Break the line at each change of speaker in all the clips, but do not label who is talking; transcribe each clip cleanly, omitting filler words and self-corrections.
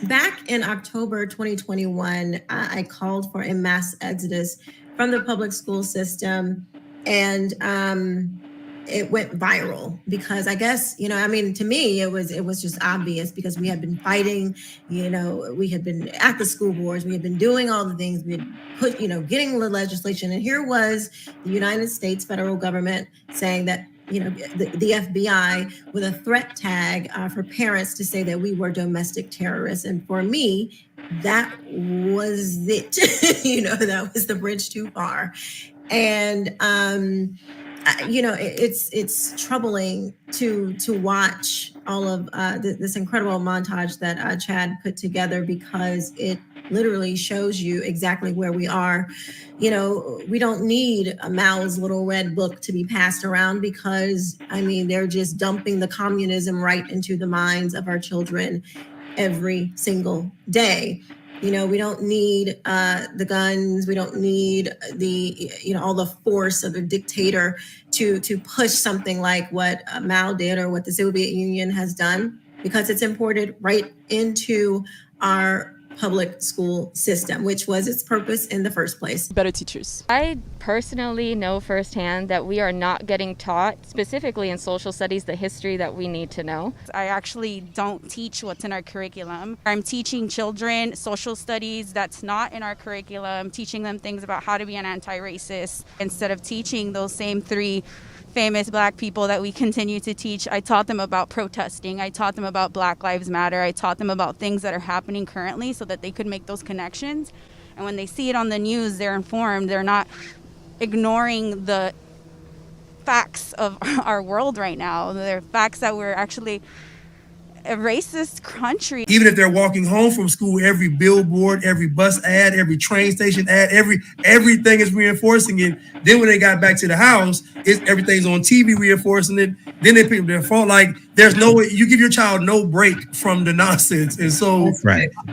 Back in October 2021, I called for a mass exodus from the public school system, and it went viral because I guess, I mean, to me, it was just obvious because we had been fighting, we had been at the school boards, we had been doing all the things, we had put, getting the legislation, and here was the United States federal government saying that, the FBI with a threat tag for parents to say that we were domestic terrorists. And for me, that was it. That was the bridge too far. And it's troubling to watch all of this incredible montage that Chad put together, because it literally shows you exactly where we are. We don't need a Mao's little red book to be passed around, because they're just dumping the communism right into the minds of our children every single day. We don't need the guns. We don't need the all the force of a dictator to push something like what Mao did or what the Soviet Union has done, because it's imported right into our public school system, which was its purpose in the first place.
Better teachers.
I personally know firsthand that we are not getting taught, specifically in social studies, the history that we need to know.
I actually don't teach what's in our curriculum. I'm teaching children social studies that's not in our curriculum, teaching them things about how to be an anti-racist. Instead of teaching those same three famous Black people that we continue to teach, I taught them about protesting. I taught them about Black Lives Matter. I taught them about things that are happening currently so that they could make those connections. And when they see it on the news, they're informed. They're not ignoring the facts of our world right now. They're facts that we're actually a racist country.
Even if they're walking home from school, every billboard, every bus ad, every train station ad, everything is reinforcing it. Then when they got back to the house, everything's on TV reinforcing it. Then they pick up their phone. Like, there's no way you give your child no break from the nonsense. And so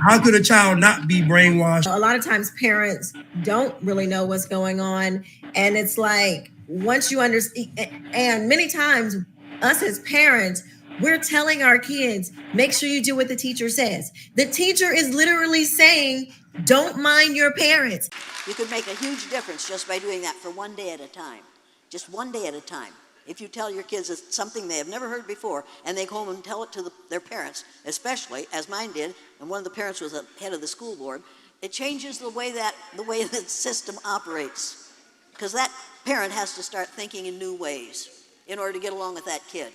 how could a child not be brainwashed?
A lot of times parents don't really know what's going on. And it's like, once you understand, and many times us as parents, we're telling our kids, make sure you do what the teacher says. The teacher is literally saying, don't mind your parents.
You could make a huge difference just by doing that for one day at a time. Just one day at a time. If you tell your kids it's something they have never heard before, and they go home and tell it to their parents, especially, as mine did, and one of the parents was the head of the school board, it changes the way the system operates. Because that parent has to start thinking in new ways in order to get along with that kid.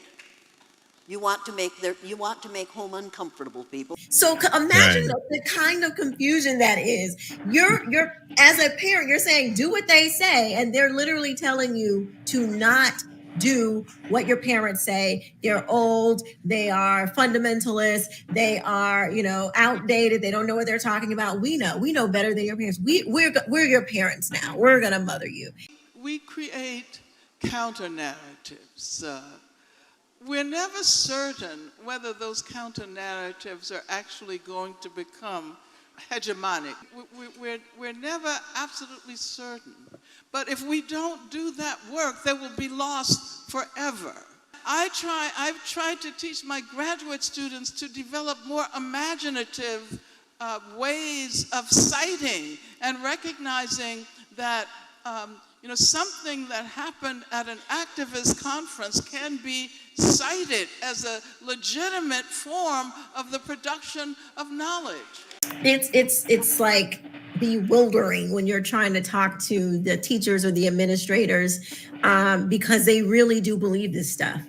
You want to make home uncomfortable, people.
So imagine the kind of confusion that is. You're as a parent, you're saying do what they say, and they're literally telling you to not do what your parents say. They're old, they are fundamentalists, they are, outdated, they don't know what they're talking about. We know better than your parents. We're your parents now. We're gonna mother you.
We create counter narratives. We're never certain whether those counter-narratives are actually going to become hegemonic. We're never absolutely certain. But if we don't do that work, they will be lost forever. I've tried to teach my graduate students to develop more imaginative ways of citing and recognizing that something that happened at an activist conference can be cited as a legitimate form of the production of knowledge.
It's like bewildering when you're trying to talk to the teachers or the administrators, because they really do believe this stuff,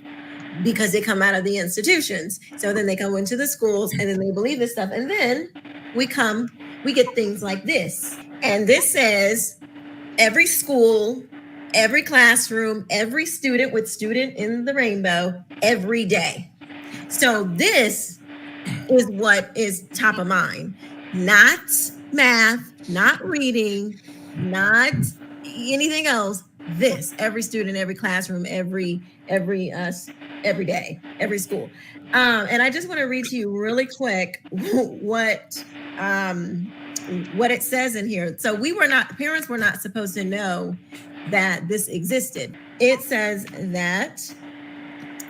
because they come out of the institutions. So then they go into the schools and then they believe this stuff. And then we get things like this. And this says, every school, every classroom, every student with student in the rainbow, every day. So this is what is top of mind. Not math, not reading, not anything else. This, every student, every classroom, every day, every school. And I just want to read to you really quick what it says in here. So parents were not supposed to know that this existed. It says that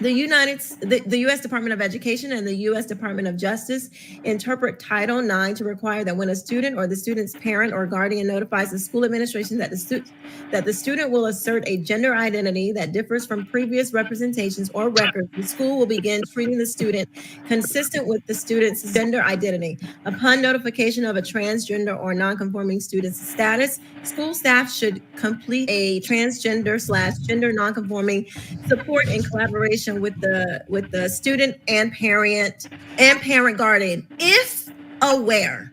The U.S. Department of Education and the U.S. Department of Justice interpret Title IX to require that when a student or the student's parent or guardian notifies the school administration that the student will assert a gender identity that differs from previous representations or records, the school will begin treating the student consistent with the student's gender identity. Upon notification of a transgender or nonconforming student's status, school staff should complete a transgender/gender nonconforming support in collaboration with the student and parent guardian, if aware.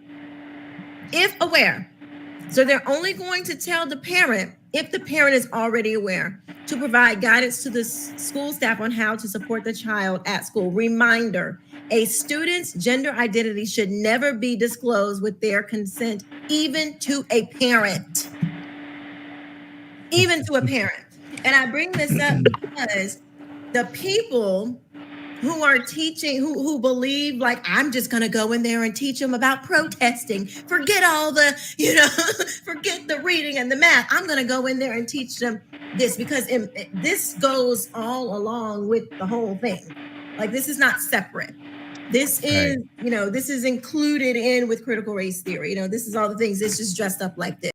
So they're only going to tell the parent if the parent is already aware, to provide guidance to the school staff on how to support the child at school. Reminder: a student's gender identity should never be disclosed with their consent, even to a parent. And I bring this up because the people who are teaching, who believe like, I'm just going to go in there and teach them about protesting, forget all the, forget the reading and the math, I'm going to go in there and teach them this, because this goes all along with the whole thing. Like, this is not separate. This is, this is included in with critical race theory. This is all the things. It's just dressed up like this.